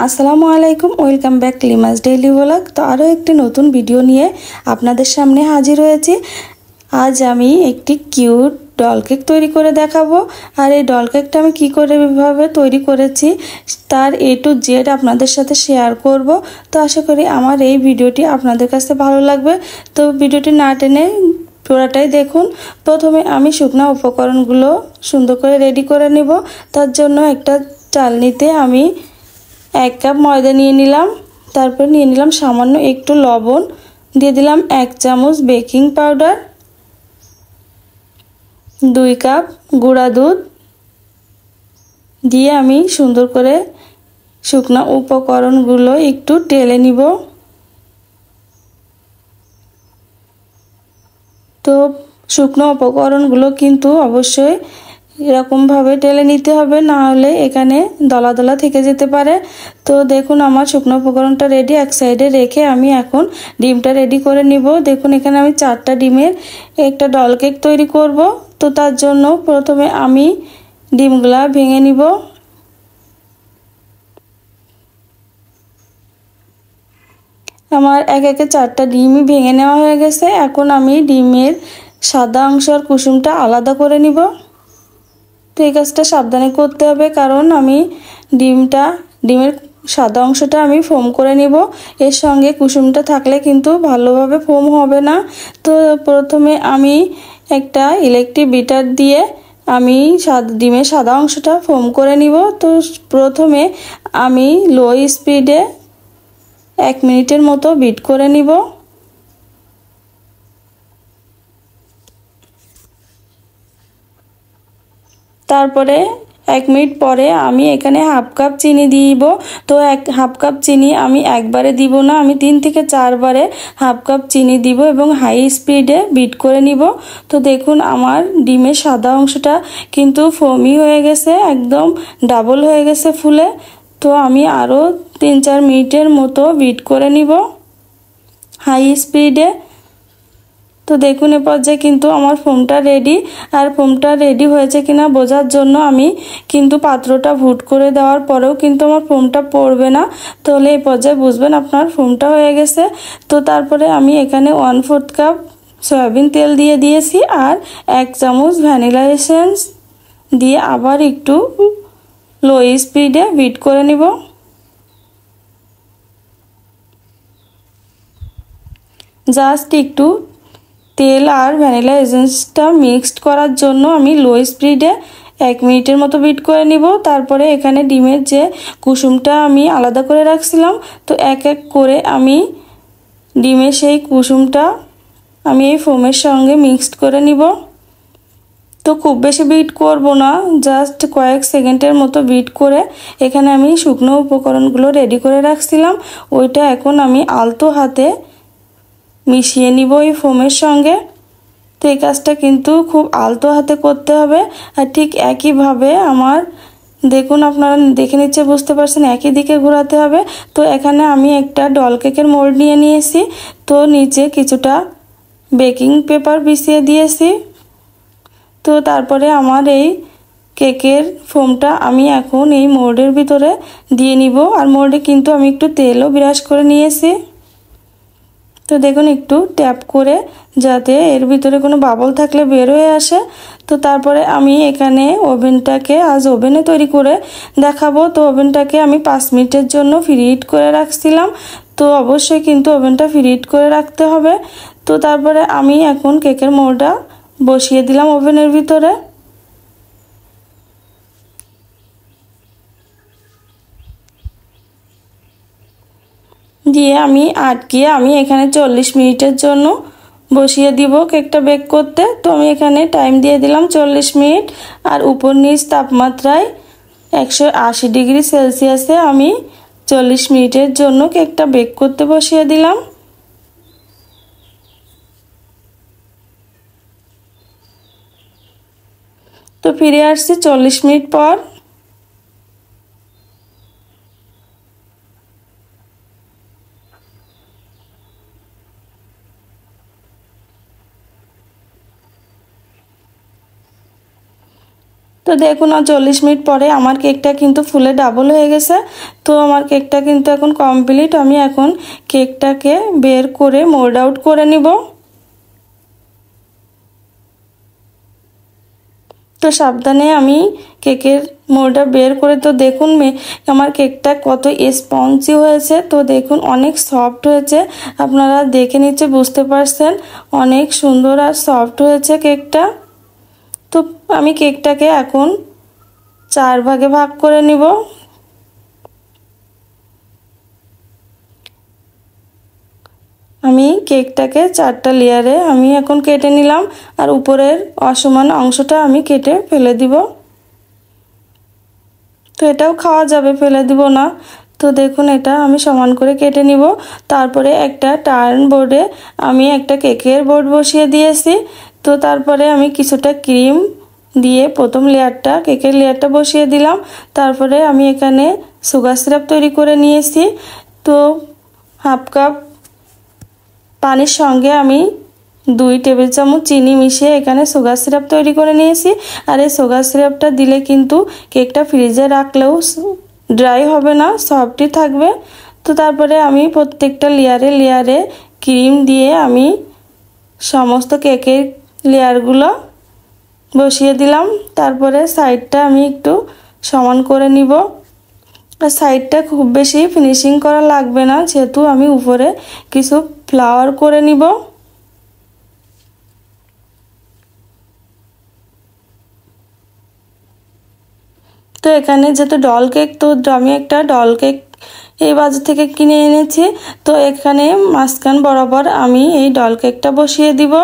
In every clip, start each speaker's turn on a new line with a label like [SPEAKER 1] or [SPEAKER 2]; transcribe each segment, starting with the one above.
[SPEAKER 1] আসসালামু আলাইকুম, welcome back লিমাস daily blog. তো আরও একটি নতুন ভিডিও নিয়ে আপনাদের সামনে হাজির হয়েছি। আজ আমি একটি কিউট ডল কেক তৈরি করে দেখাবো। আর এই ডল কেকটা আমি কী করে ভাবে তৈরি করেছি তার A to Z আপনাদের সাথে শেয়ার করব। তো আশা করি আমার এই ভিডিওটি আপনাদের কাছে ভালো লাগবে। তো ভিডিওটি না টেনে পুরোটাই দেখুন। প্রথমে আমি শুকনো উপকরণগুলো সুন্দর করে রেডি করে নেব। তার জন্য একটা চালনিতে আমি 1 কাপ ময়দা নিয়ে নিলাম। তারপর নিয়ে নিলাম সামান্য একটু লবণ, দিয়ে দিলাম 1 চামচ বেকিং পাউডার, 2 কাপ গুঁড়া দুধ দিয়ে আমি সুন্দর করে শুকনো উপকরণগুলো একটু টেলে নিব। তো শুকনো উপকরণগুলো কিন্তু অবশ্যই এরকমভাবে টেলে নিতে হবে, না হলে এখানে দলা দলা থেকে যেতে পারে। তো দেখুন আমার শুকনো উপকরণটা রেডি। এক সাইডে রেখে আমি এখন ডিমটা রেডি করে নিব। দেখুন এখানে আমি 4টা ডিমের একটা ডল কেক তৈরি করব। তো তার জন্য প্রথমে আমি ডিমগুলা ভেঙে নিব। আমার একে 4টা ডিমই ভেঙে নেওয়া হয়ে গেছে। এখন আমি ডিমের সাদা অংশ আর কুসুমটা আলাদা করে নিব। তো এই কাজটা সাবধানে করতে হবে, কারণ আমি ডিমের সাদা অংশটা আমি ফোম করে নিব। এর সঙ্গে কুসুমটা থাকলে কিন্তু ভালোভাবে ফোম হবে না। তো প্রথমে আমি একটা ইলেকট্রিক বিটার দিয়ে আমি ডিমের সাদা অংশটা ফোম করে নিব। তো প্রথমে আমি লো স্পিডে 1 মিনিটের মতো বিট করে নিব। তারপরে 1 মিনিট পরে আমি এখানে হাফ কাপ চিনি দিব। তো হাফ কাপ চিনি আমি একবারে দিব না, আমি 3 থেকে 4 বারে হাফ কাপ চিনি দিব এবং হাই স্পিডে বিট করে নিব। তো দেখুন আমার ডিমের সাদা অংশটা কিন্তু ফোমি হয়ে গেছে, একদম ডাবল হয়ে গেছে ফুলে। তো আমি আরও 3-4 মিনিটের মতো বিট করে নিব হাই স্পিডে। তো দেখুন এ পর্যায়ে কিন্তু আমার ফোমটা রেডি। আর ফোমটা রেডি হয়েছে কিনা বোঝার জন্য আমি কিন্তু পাত্রটা ভুট করে দেওয়ার পরেও কিন্তু আমার ফোমটা পড়বে না, তাহলে এই পর্যায়ে বুঝবেন আপনার ফোমটা হয়ে গেছে। তো তারপরে আমি এখানে 1/4 কাপ সয়াবিন তেল দিয়ে দিয়েছি আর 1 চামচ ভ্যানিলা এসেন্স দিয়ে আবার একটু লো স্পিডে বিট করে নিব। জাস্ট একটু তেল আর ভ্যানিলা এসেন্সটা মিক্সড করার জন্য আমি লো স্পিডে 1 মিনিটের মতো বিট করে নিব। তারপরে এখানে ডিমের যে কুসুমটা আমি আলাদা করে রাখছিলাম, তো এক এক করে আমি ডিমের সেই কুসুমটা আমি এই ফোমের সঙ্গে মিক্সড করে নিব। তো খুব বেশি বিট করব না, জাস্ট কয়েক সেকেন্ডের মতো বিট করে এখানে আমি শুকনো উপকরণগুলো রেডি করে রাখছিলাম ওইটা এখন আমি আলতো হাতে মিশিয়ে নিব এই ফোমের সঙ্গে। তো এই কাজটা কিন্তু খুব আলতো হাতে করতে হবে। আর ঠিক একইভাবে আমার দেখুন আপনারা দেখে নিচ্ছে বুঝতে পারছেন একই দিকে ঘোরাতে হবে। তো এখানে আমি একটা ডল কেকের মোল্ড নিয়ে নিয়েছি। তো নিচে কিছুটা বেকিং পেপার বিছিয়ে দিয়েছি। তো তারপরে আমার এই কেকের ফোমটা আমি এখন এই মোল্ডের ভিতরে দিয়ে নিব। আর মোল্ডে কিন্তু আমি একটু তেলও ব্রাশ করে নিয়েছি। তো দেখুন একটু ট্যাপ করে যাতে এর ভিতরে কোনো বাবল থাকলে বের হয়ে আসে। তো তারপরে আমি এখানে ওভেনটাকে আজ ওভেনে তৈরি করে দেখাবো। তো ওভেনটাকে আমি 5 মিনিটের জন্য প্রিহিট করে রাখছিলাম। তো অবশ্যই কিন্তু ওভেনটা প্রিহিট করে রাখতে হবে। তো তারপরে আমি এখন কেকের মোল্ডটা বসিয়ে দিলাম ওভেনের ভিতরে। দিয়ে আমি আটকিয়ে আমি এখানে 40 মিনিটের জন্য বসিয়ে দিব কেকটা বেক করতে। তো আমি এখানে টাইম দিয়ে দিলাম 40 মিনিট। আর উপর নিচ তাপমাত্রায় 180 ডিগ্রি সেলসিয়াসে আমি 40 মিনিটের জন্য কেকটা বেক করতে বসিয়ে দিলাম। তো ফিরে আসছি 40 মিনিট পর। তো দেখুন আর 40 মিনিট পরে আমার কেকটা কিন্তু ফুলে ডাবল হয়ে গেছে। তো আমার কেকটা কিন্তু এখন কমপ্লিট। আমি এখন কেকটাকে বের করে মোল্ড আউট করে নিব। তো সাবধানে আমি কেকের মোল্ডটা বের করে, তো দেখুন আমার কেকটা কত স্পঞ্জি হয়েছে। তো দেখুন অনেক সফট হয়েছে, আপনারা দেখে নিচ্ছে বুঝতে পারছেন অনেক সুন্দর আর সফট হয়েছে কেকটা। তো আমি কেকটাকে এখন 4 ভাগে ভাগ করে নিব। আমি কেকটাকে 4টা লেয়ারে আমি এখন কেটে নিলাম, আর উপরের অসমান অংশটা আমি কেটে ফেলে দিব। তো এটাও খাওয়া যাবে, ফেলে দিব না। তো দেখুন এটা আমি সমান করে কেটে নিব। তারপরে একটা টার্ন বোর্ডে আমি একটা কেকের বোর্ড বসিয়ে দিয়েছি। তো তারপরে আমি কিছুটা ক্রিম দিয়ে প্রথম লেয়ারটা কেকের লেয়ারটা বসিয়ে দিলাম। তারপরে আমি এখানে সুগার সিরাপ তৈরি করে নিয়েছি। তো হাফ কাপ পানির সঙ্গে আমি 2 টেবিল চামচ চিনি মিশিয়ে এখানে সুগার সিরাপ তৈরি করে নিয়েছি। আর এই সুগার সিরাপটা দিলে কিন্তু কেকটা ফ্রিজে রাখলেও ড্রাই হবে না, সফটই থাকবে। তো তারপরে আমি প্রত্যেকটা লেয়ারে ক্রিম দিয়ে আমি সমস্ত কেকের লেয়ারগুলো বসিয়ে দিলাম। তারপরে সাইডটা আমি একটু সমান করে নিব। আর সাইডটা খুব বেশি ফিনিশিং করা লাগবে না, যেহেতু আমি উপরে কিছু ফ্লাওয়ার করে নিব। তো এখানে যেহেতু ডল কেক, তো আমি একটা ডল কেক এই বাজার থেকে কিনে এনেছি। তো এখানে মাঝখান বরাবর আমি এই ডল কেকটা বসিয়ে দিব।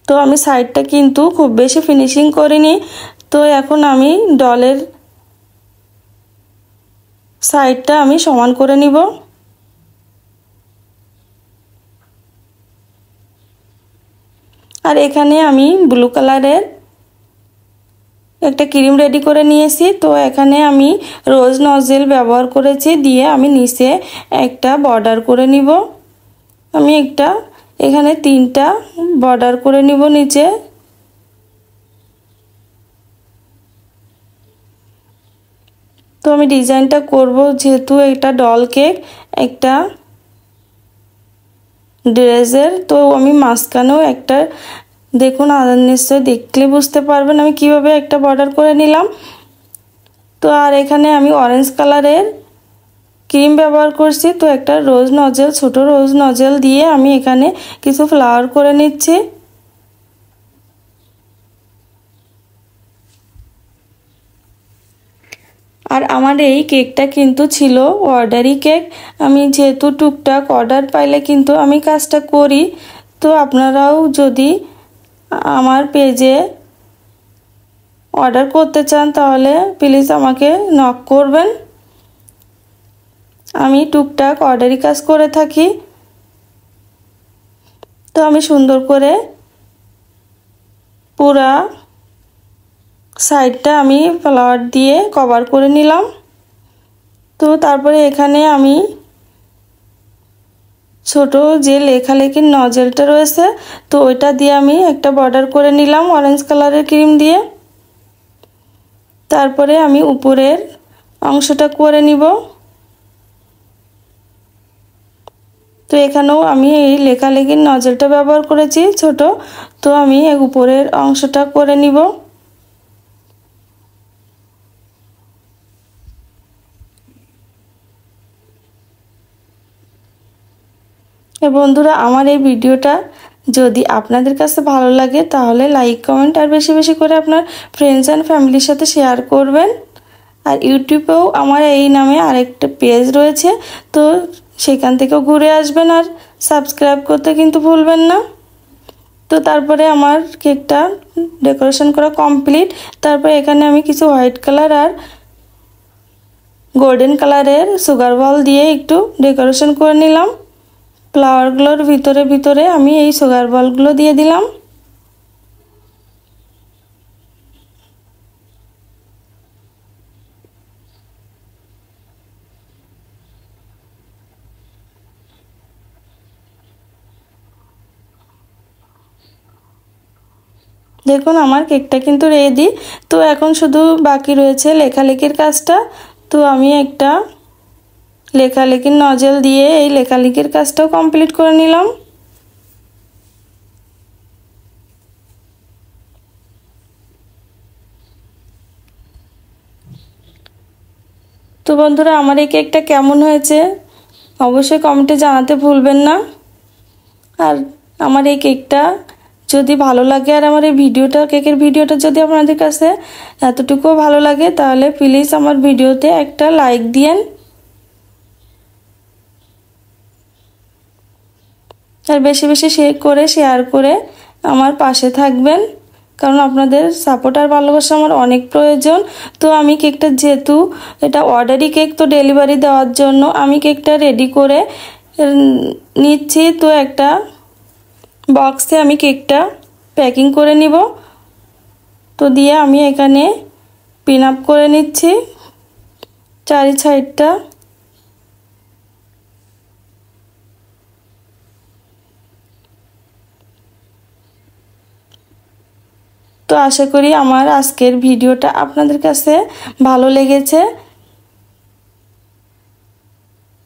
[SPEAKER 1] তো আমি সাইডটা কিন্তু খুব বেশি ফিনিশিং করিনি। তো এখন আমি ডলের সাইডটা আমি সমান করে নিব। আর এখানে আমি ব্লু কালারের একটা ক্রিম রেডি করে নিয়েছি। তো এখানে আমি রোজ নজেল ব্যবহার করেছি, দিয়ে আমি নিচে একটা বর্ডার করে নিব। আমি এখানে 3টা বর্ডার করে নিব নিচে। তো আমি ডিজাইনটা করব, যেহেতু এটা ডল কেক একটা ড্রেসের, তো আমি মাঝখানেও একটা দেখুন নিশ্চয় দেখলে বুঝতে পারবেন আমি কিভাবে একটা বর্ডার করে নিলাম। তো আর এখানে আমি অরেঞ্জ কালারের ক্রিম ব্যবহার করছি। তো একটা রোজ নজেল, ছোট রোজ নজেল দিয়ে আমি এখানে কিছু ফ্লাওয়ার করে নিচ্ছি। আর আমার এই কেকটা কিন্তু ছিল অর্ডারি কেক। আমি যেহেতু টুকটাক অর্ডার পাইলে কিন্তু আমি কাজটা করি। তো আপনারাও যদি আমার পেজে অর্ডার করতে চান তাহলে প্লিজ আমাকে নক করবেন। আমি টুকটাক অর্ডারি কাজ করে থাকি। তো আমি সুন্দর করে পুরা সাইডটা আমি ফ্লাওয়ার দিয়ে কভার করে নিলাম। তো তারপরে এখানে আমি ছোট যে লেখালেখির নজেলটা রয়েছে, তো ওইটা দিয়ে আমি একটা বর্ডার করে নিলাম অরেঞ্জ কালারের ক্রিম দিয়ে। তারপরে আমি উপরের অংশটা করে নিব। তো এখানেও আমি এই লেখালেখির নজেলটা ব্যবহার করেছি ছোট। তো আমি এই উপরের অংশটা করে নিব। বন্ধুরা, আমার এই ভিডিওটা যদি আপনাদের কাছে ভালো লাগে তাহলে লাইক কমেন্ট আর বেশি বেশি করে আপনার ফ্রেন্ডস অ্যান্ড ফ্যামিলির সাথে শেয়ার করবেন। আর ইউটিউবেও আমার এই নামে আরেকটা পেজ রয়েছে, তো সেখান থেকেও ঘুরে আসবেন আর সাবস্ক্রাইব করতে কিন্তু ভুলবেন না। তো তারপরে আমার কেকটা ডেকোরেশন করা কমপ্লিট। তারপরে এখানে আমি কিছু হোয়াইট কালার আর গোল্ডেন কালারের সুগার বল দিয়ে একটু ডেকোরেশন করে নিলাম। ফ্লাওয়ারগুলোর ভিতরে আমি এই সুগার বলগুলো দিয়ে দিলাম। দেখুন আমার কেকটা কিন্তু রেডি। তো এখন শুধু বাকি রয়েছে লেখালেখির কাজটা। তো আমি একটা লেখালেখির নজল দিয়ে এই লেখালেখির কাজটাও কমপ্লিট করে নিলাম। তো বন্ধুরা আমার এই কেকটা কেমন হয়েছে অবশ্যই কমেন্টে জানাতে ভুলবেন না। আর আমার এই কেকটা যদি ভালো লাগে আর আমার এই ভিডিওটা কেকের ভিডিওটা যদি আপনাদের কাছে এতটুকুও ভালো লাগে তাহলে প্লিজ আমার ভিডিওতে একটা লাইক দিয়েন আর বেশি বেশি শেয়ার করে আমার পাশে থাকবেন, কারণ আপনাদের সাপোর্ট আর ভালোবাসা আমার অনেক প্রয়োজন। তো আমি কেকটা যেহেতু এটা অর্ডারি কেক, তো ডেলিভারি দেওয়ার জন্য আমি কেকটা রেডি করে নিচ্ছি। তো একটা বক্সে আমি কেকটা প্যাকিং করে নিব। তো দিয়ে আমি এখানে পিন আপ করে নিচ্ছি চারি সাইডটা। তো আশা করি আমার আজকের ভিডিওটা আপনাদের কাছে ভালো লেগেছে।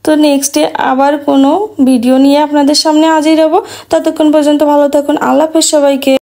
[SPEAKER 1] তো নেক্সটে আবার কোনো ভিডিও নিয়ে আপনাদের সামনে হাজির হব। ততক্ষণ পর্যন্ত ভালো থাকুন। আল্লাহ হাফেজ সবাইকে।